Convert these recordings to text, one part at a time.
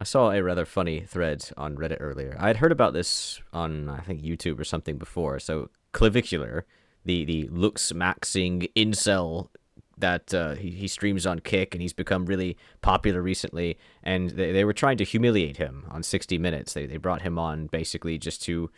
I saw a rather funny thread on Reddit earlier. I had heard about this on, I think, YouTube or something before. So, Clavicular, the looks maxing incel that he streams on Kick, and he's become really popular recently. And they were trying to humiliate him on 60 Minutes. They brought him on basically just to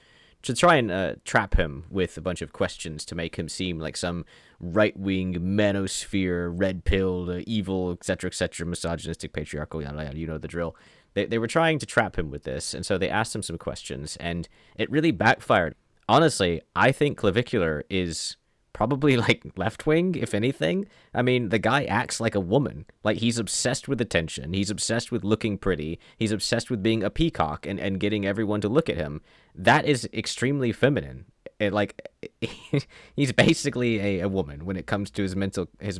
try and trap him with a bunch of questions to make him seem like some right wing manosphere, red pilled, evil, etc., misogynistic, patriarchal, yada yada. You know the drill. They were trying to trap him with this, and so they asked him some questions, and it really backfired. Honestly, I think Clavicular is probably like left wing, if anything. I mean, the guy acts like a woman. Like, he's obsessed with attention. He's obsessed with looking pretty. He's obsessed with being a peacock and getting everyone to look at him. That is extremely feminine. Like, he's basically a woman when it comes to his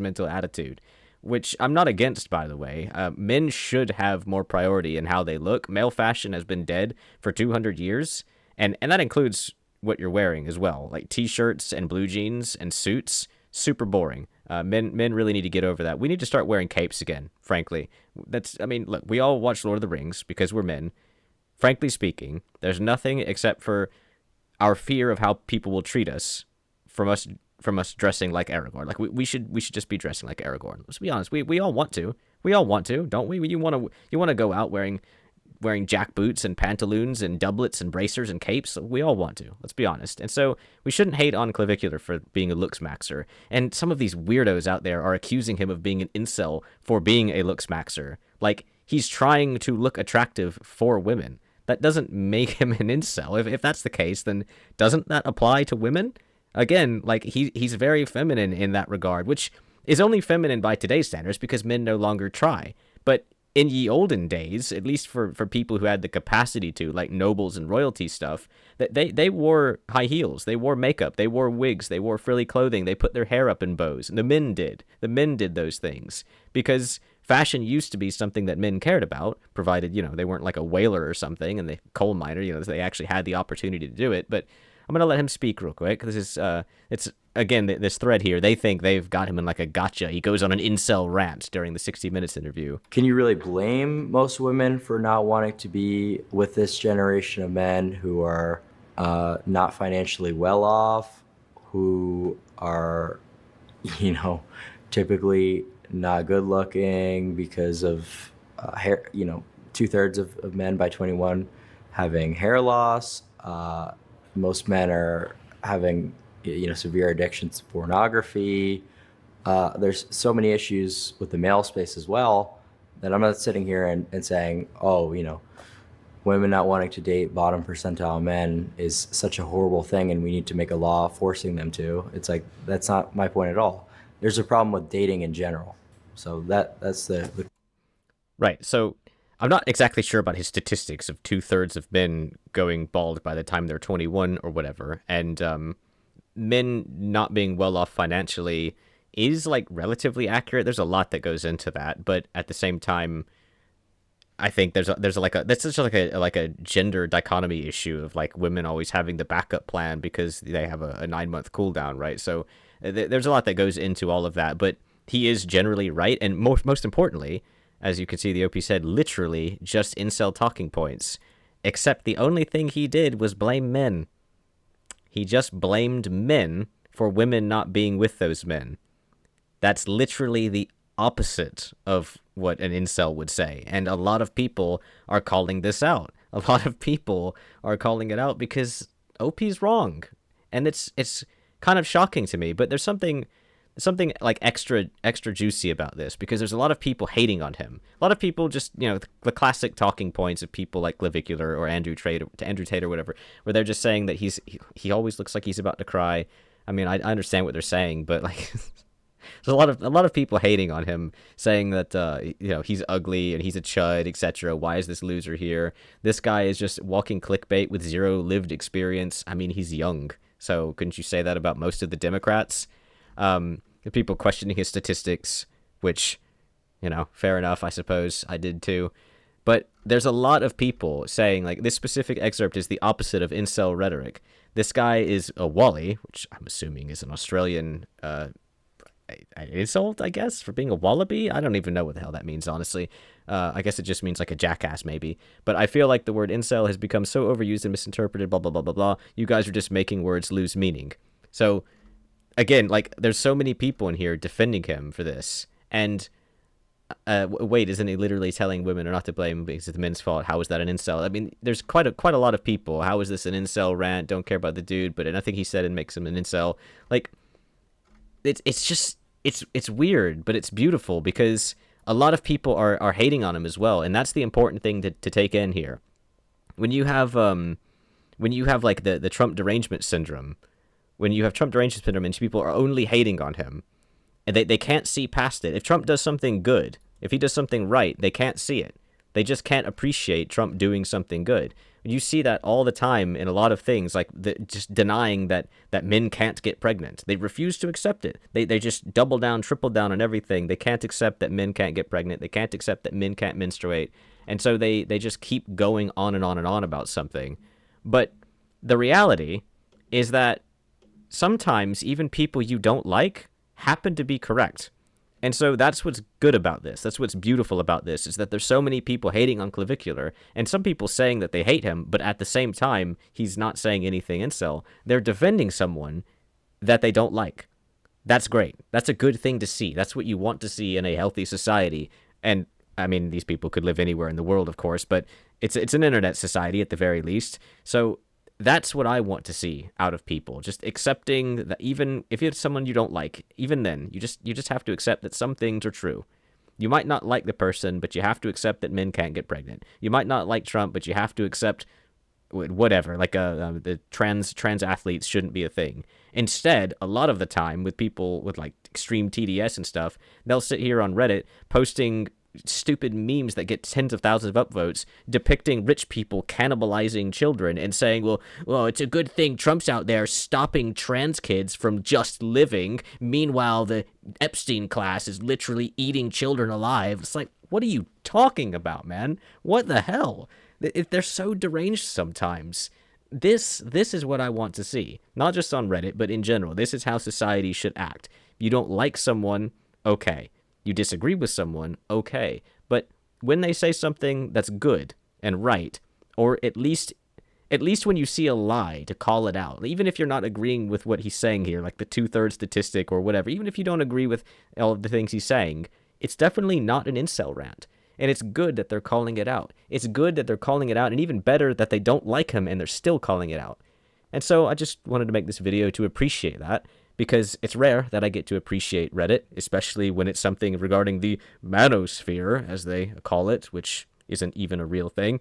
mental attitude, which I'm not against, by the way. Men should have more priority in how they look. Male fashion has been dead for 200 years, and that includes what you're wearing as well, like t-shirts and blue jeans and suits. Super boring. Men really need to get over that. We need to start wearing capes again. Frankly, I mean, look, we all watch Lord of the Rings because we're men. Frankly speaking, there's nothing except for our fear of how people will treat us from us dressing like Aragorn. Like, we should just be dressing like Aragorn. Let's be honest. We all want to. We all want to, don't we? You want to go out wearing jack boots and pantaloons and doublets and bracers and capes. We all want to. Let's be honest. And so we shouldn't hate on Clavicular for being a looks maxer. And some of these weirdos out there are accusing him of being an incel for being a looks maxer. Like, he's trying to look attractive for women. That doesn't make him an incel. If that's the case, then doesn't that apply to women? Again, like, he's very feminine in that regard, which is only feminine by today's standards because men no longer try. But in ye olden days, at least for people who had the capacity to, like nobles and royalty stuff, that they wore high heels, they wore makeup, they wore wigs, they wore frilly clothing, they put their hair up in bows. And the men did those things because fashion used to be something that men cared about, provided, they weren't like a whaler or something and the coal miner, they actually had the opportunity to do it. But I'm gonna let him speak real quick. This is it's again this thread here. They think they've got him in like a gotcha. He goes on an incel rant during the 60 Minutes interview. Can you really blame most women for not wanting to be with this generation of men who are not financially well off, who are, you know, typically not good looking because of hair, 2/3 of men by 21 having hair loss. Most men are having, severe addictions to pornography. There's so many issues with the male space as well that I'm not sitting here and saying, oh, women not wanting to date bottom percentile men is such a horrible thing and we need to make a law forcing them to. It's like, that's not my point at all. There's a problem with dating in general. So that's the Right. So I'm not exactly sure about his statistics of 2/3 of men going bald by the time they're 21 or whatever, and men not being well off financially is like relatively accurate. There's a lot that goes into that, but at the same time, I think there's like a that's just like a gender dichotomy issue of like women always having the backup plan because they have a 9 month cooldown, right? So there's a lot that goes into all of that, but he is generally right, and most importantly, as you can see, the OP said literally just incel talking points. Except the only thing he did was blame men. He just blamed men for women not being with those men. That's literally the opposite of what an incel would say. And a lot of people are calling this out. A lot of people are calling it out because OP's wrong. And it's kind of shocking to me, but there's something like extra juicy about this because there's a lot of people hating on him. A lot of people just, the classic talking points of people like Clavicular or Andrew Tate or whatever, where they're just saying that he always looks like he's about to cry. I mean, I understand what they're saying, but like there's a lot of people hating on him, saying that he's ugly and he's a chud, etc. Why is this loser here? This guy is just walking clickbait with zero lived experience. I mean, he's young, so couldn't you say that about most of the Democrats? The people questioning his statistics, which, fair enough, I suppose. I did too. But there's a lot of people saying, like, this specific excerpt is the opposite of incel rhetoric. This guy is a Wally, which I'm assuming is an Australian insult, I guess, for being a wallaby. I don't even know what the hell that means, honestly. I guess it just means like a jackass, maybe. But I feel like the word incel has become so overused and misinterpreted, blah, blah, blah, blah, blah. You guys are just making words lose meaning. So, again, like, there's so many people in here defending him for this. And, wait, isn't he literally telling women are not to blame because it's the men's fault? How is that an incel? I mean, there's quite a lot of people. How is this an incel rant? Don't care about the dude, but nothing he said makes him an incel. Like, it's just, it's weird, but it's beautiful because a lot of people are hating on him as well, and that's the important thing to take in here. When you have like the Trump derangement syndrome, when you have Trump derangement syndrome and people are only hating on him, and they can't see past it. If Trump does something good, if he does something right, they can't see it. They just can't appreciate Trump doing something good. You see that all the time in a lot of things, like just denying that men can't get pregnant. They refuse to accept it. They just double down, triple down on everything. They can't accept that men can't get pregnant. They can't accept that men can't menstruate. And so they just keep going on and on and on about something. But the reality is that sometimes even people you don't like happen to be correct. And so that's what's good about this. That's what's beautiful about this, is that there's so many people hating on Clavicular, and some people saying that they hate him, but at the same time, he's not saying anything incel. They're defending someone that they don't like. That's great. That's a good thing to see. That's what you want to see in a healthy society. And, I mean, these people could live anywhere in the world, of course, but it's an internet society at the very least. So that's what I want to see out of people. Just accepting that even if it's someone you don't like, even then, you just have to accept that some things are true. You might not like the person, but you have to accept that men can't get pregnant. You might not like Trump, but you have to accept whatever, like the trans athletes shouldn't be a thing. Instead, a lot of the time with people with like extreme TDS and stuff, they'll sit here on Reddit posting stupid memes that get tens of thousands of upvotes depicting rich people cannibalizing children and saying, well, it's a good thing Trump's out there stopping trans kids from just living. Meanwhile, the Epstein class is literally eating children alive. It's like, what are you talking about, man? What the hell? They're so deranged sometimes. This is what I want to see. Not just on Reddit, but in general. This is how society should act. You don't like someone, okay. You disagree with someone, okay. But when they say something that's good and right, or at least when you see a lie, to call it out, even if you're not agreeing with what he's saying here, like the 2/3 statistic or whatever, even if you don't agree with all of the things he's saying, it's definitely not an incel rant. And it's good that they're calling it out. It's good that they're calling it out, and even better that they don't like him and they're still calling it out. And so I just wanted to make this video to appreciate that, because it's rare that I get to appreciate Reddit, especially when it's something regarding the manosphere, as they call it, which isn't even a real thing.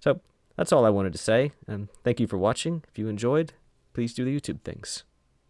So that's all I wanted to say, and thank you for watching. If you enjoyed, please do the YouTube things.